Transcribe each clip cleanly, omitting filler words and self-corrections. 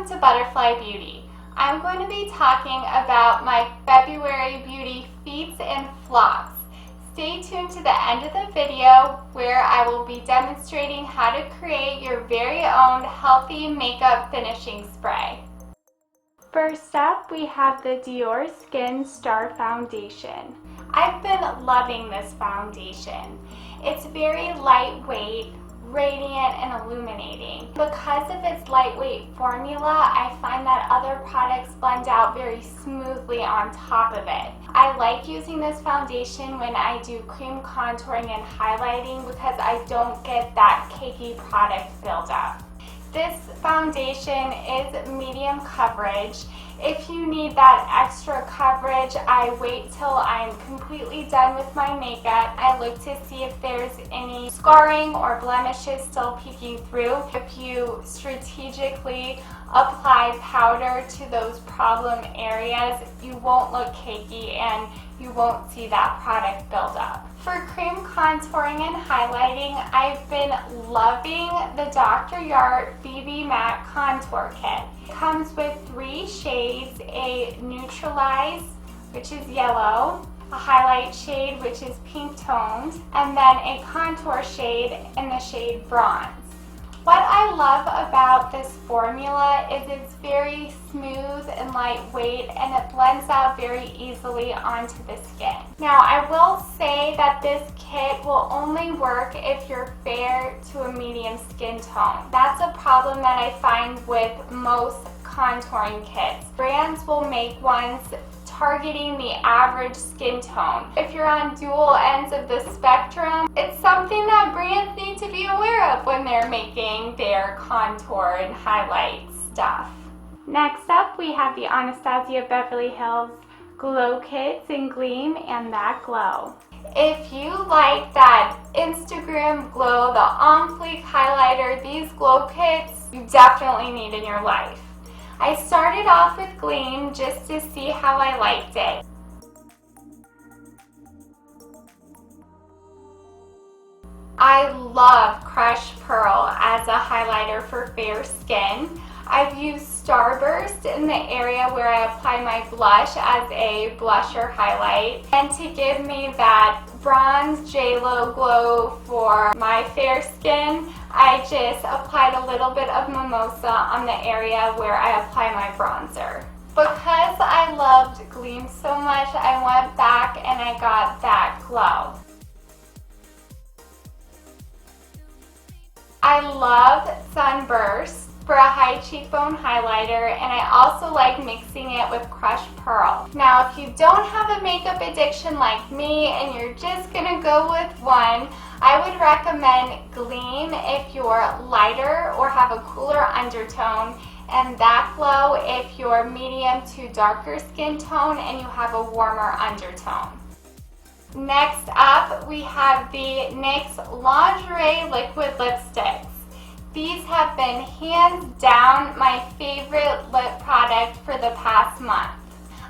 Welcome to Butterfly Beauty. I'm going to be talking about my February beauty feats and flops. Stay tuned to the end of the video where I will be demonstrating how to create your very own healthy makeup finishing spray. First up, we have the DiorSkin Star Foundation. I've been loving this foundation. It's very lightweight, radiant, and illuminating. Because of its lightweight formula, I find that other products blend out very smoothly on top of it. I like using this foundation when I do cream contouring and highlighting because I don't get that cakey product buildup. This foundation is medium coverage. If you need that extra coverage, I wait till I'm completely done with my makeup. I look to see if there's any scarring or blemishes still peeking through. If you strategically apply powder to those problem areas, you won't look cakey and you won't see that product build up. For cream contouring and highlighting, I've been loving the Dr. Jart BB Matte Contour Kit. It comes with 3 shades, a neutralize, which is yellow, a highlight shade, which is pink toned, and then a contour shade in the shade bronze. What I love about this formula is it's very smooth and lightweight and it blends out very easily onto the skin. Now I will say that this kit will only work if you're fair to a medium skin tone. That's a problem that I find with most contouring kits. Brands will make ones targeting the average skin tone. If you're on dual ends of the spectrum, it's something that brands need to be aware of when they're making their contour and highlight stuff. Next up, we have the Anastasia Beverly Hills Glow Kits in Gleam and That Glow. If you like that Instagram glow, the on fleek highlighter, these glow kits you definitely need in your life. I started off with Gleam just to see how I liked it. I love Crushed Pearl as a highlighter for fair skin. I've used Starburst in the area where I apply my blush as a blusher highlight. And to give me that bronze J-Lo glow for my fair skin, I just applied a little bit of mimosa on the area where I apply my bronzer. Because I loved Gleam so much, I went back and I got That Glow. I love Sunburst for a high cheekbone highlighter, and I also like mixing it with Crushed Pearl. Now, if you don't have a makeup addiction like me and you're just gonna go with one, I would recommend Gleam if you're lighter or have a cooler undertone, and That Glow if you're medium to darker skin tone and you have a warmer undertone. Next up, we have the NYX Lingerie Liquid Lipsticks. These have been hands down my favorite lip product for the past month.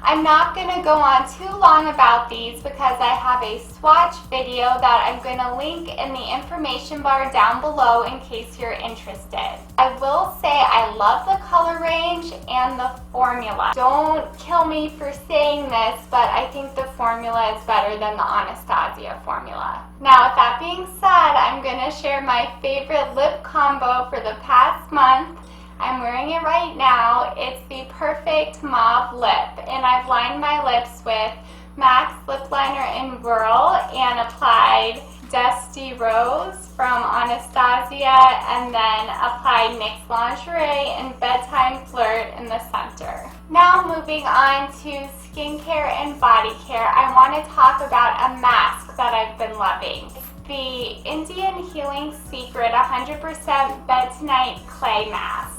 I'm not going to go on too long about these because I have a swatch video that I'm going to link in the information bar down below in case you're interested. I will say I love the color range and the formula. Don't kill me for saying this, but I think the formula is better than the Anastasia formula. Now, with that being said, I'm going to share my favorite lip combo for the past month. I'm wearing it right now. It's the Perfect Mauve Lip, and I've lined my lips with MAC's Lip Liner in Whirl and applied Dusty Rose from Anastasia, and then applied NYX Lingerie and Bedtime Flirt in the center. Now moving on to skincare and body care, I want to talk about a mask that I've been loving. The Indian Healing Secret 100% Bentonite Clay Mask.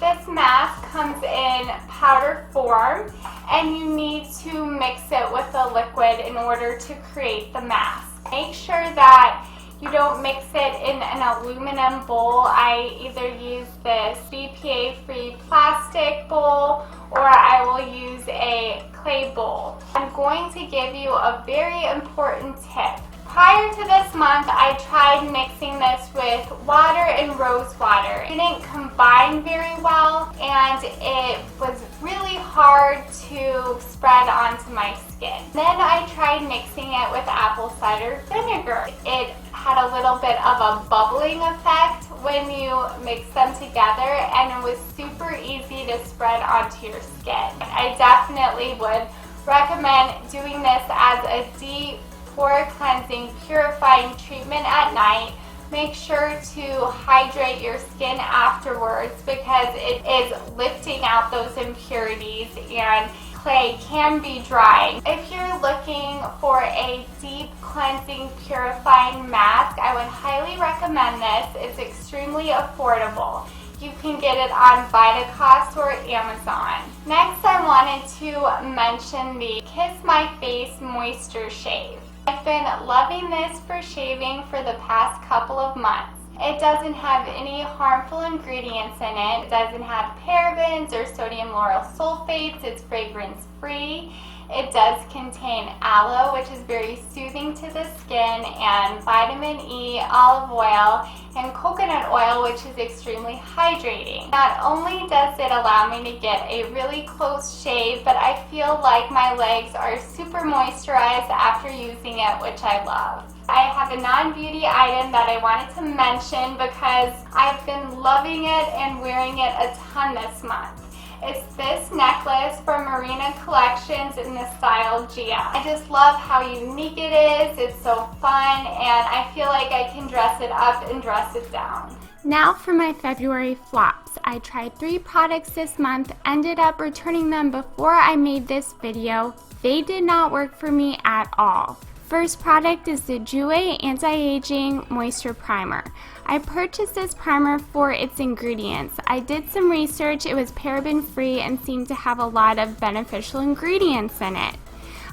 This mask comes in powder form and you need to mix it with a liquid in order to create the mask. Make sure that you don't mix it in an aluminum bowl. I either use this BPA-free plastic bowl or I will use a clay bowl. I'm going to give you a very important tip. Prior to this month, I tried mixing this with water and rose water. It didn't combine very well, and it was really hard to spread onto my skin. Then I tried mixing it with apple cider vinegar. It had a little bit of a bubbling effect when you mix them together, and it was super easy to spread onto your skin. I definitely would recommend doing this as a deep pore cleansing, purifying treatment at night. Make sure to hydrate your skin afterwards because it is lifting out those impurities, and clay can be drying. If you're looking for a deep cleansing, purifying mask, I would highly recommend this. It's extremely affordable. You can get it on Vitacost or Amazon. Next, I wanted to mention the Kiss My Face Moisture Shave. I've been loving this for shaving for the past couple of months. It doesn't have any harmful ingredients in it. It doesn't have parabens or sodium lauryl sulfates. It's fragrance free. It does contain aloe, which is very soothing to the skin, and vitamin E, olive oil, and coconut oil, which is extremely hydrating. Not only does it allow me to get a really close shave, but I feel like my legs are super moisturized after using it, which I love. I have a non-beauty item that I wanted to mention because I've been loving it and wearing it a ton this month. It's this necklace from Marina Collections in the style Gia. I just love how unique it is. It's so fun, and I feel like I can dress it up and dress it down. Now for my February flops. I tried 3 products this month, ended up returning them before I made this video. They did not work for me at all. First product is the Jouer Anti-Aging Moisture Primer. I purchased this primer for its ingredients. I did some research. It was paraben free and seemed to have a lot of beneficial ingredients in it.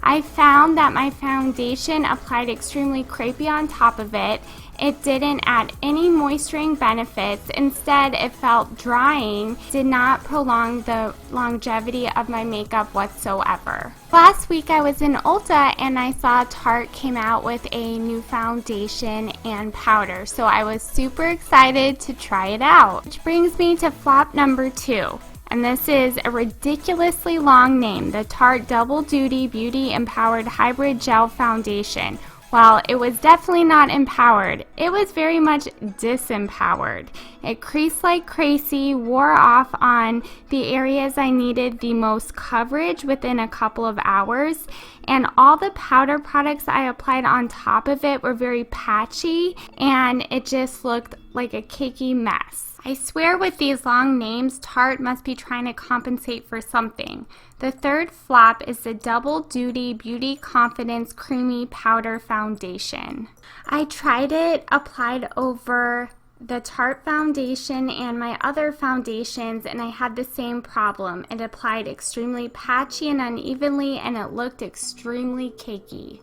I found that my foundation applied extremely crepey on top of it. It didn't add any moisturizing benefits. Instead, it felt drying, did not prolong the longevity of my makeup whatsoever. Last week I was in Ulta and I saw Tarte came out with a new foundation and powder, so I was super excited to try it out. Which brings me to flop number 2. And this is a ridiculously long name, the Tarte Double Duty Beauty Empowered Hybrid Gel Foundation. While it was definitely not empowered, it was very much disempowered. It creased like crazy, wore off on the areas I needed the most coverage within a couple of hours, and all the powder products I applied on top of it were very patchy, and it just looked like a cakey mess. I swear with these long names, Tarte must be trying to compensate for something. The third flop is the Double Duty Beauty Confidence Creamy Powder Foundation. I tried it, applied over the Tarte foundation and my other foundations, and I had the same problem. It applied extremely patchy and unevenly, and it looked extremely cakey.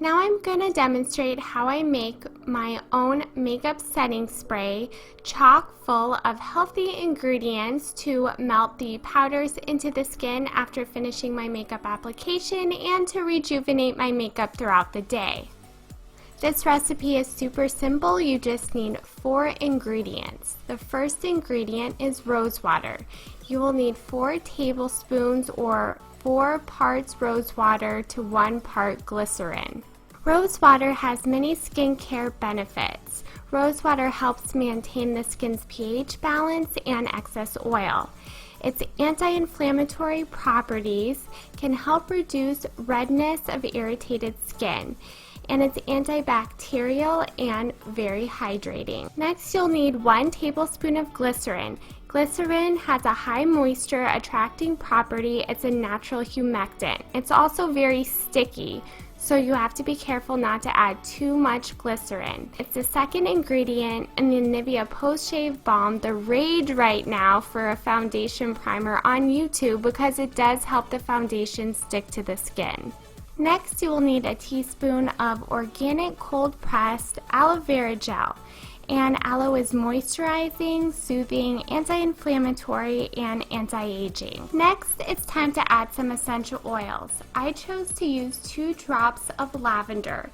Now I'm going to demonstrate how I make my own makeup setting spray, chock full of healthy ingredients to melt the powders into the skin after finishing my makeup application and to rejuvenate my makeup throughout the day. This recipe is super simple. You just need 4 ingredients. The first ingredient is rose water. You will need 4 tablespoons or 4 parts rose water to 1 part glycerin. Rose water has many skincare benefits. Rose water helps maintain the skin's pH balance and excess oil. Its anti-inflammatory properties can help reduce redness of irritated skin, and it's antibacterial and very hydrating. Next, you'll need 1 tablespoon of glycerin. Glycerin has a high moisture attracting property. It's a natural humectant. It's also very sticky, so you have to be careful not to add too much glycerin. It's the second ingredient in the Nivea Post Shave Balm, the rage right now for a foundation primer on YouTube because it does help the foundation stick to the skin. Next, you will need a teaspoon of organic cold pressed aloe vera gel. and aloe is moisturizing, soothing, anti-inflammatory, and anti-aging. Next, it's time to add some essential oils. I chose to use 2 drops of lavender,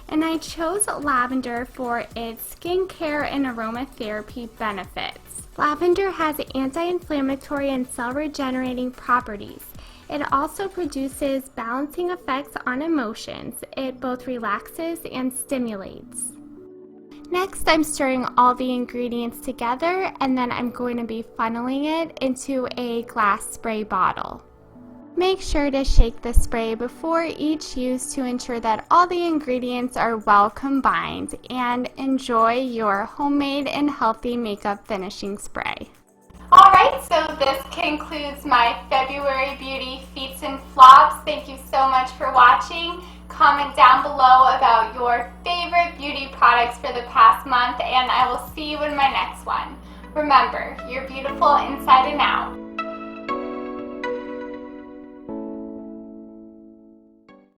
and I chose lavender for its skincare and aromatherapy benefits. Lavender has anti-inflammatory and cell-regenerating properties. It also produces balancing effects on emotions. It both relaxes and stimulates. Next, I'm stirring all the ingredients together, and then I'm going to be funneling it into a glass spray bottle. Make sure to shake the spray before each use to ensure that all the ingredients are well combined, and enjoy your homemade and healthy makeup finishing spray. Alright, so this concludes my February Beauty Feats and Flops. Thank you so much for watching. Comment down below about your favorite beauty products for the past month, and I will see you in my next one. Remember, you're beautiful inside and out.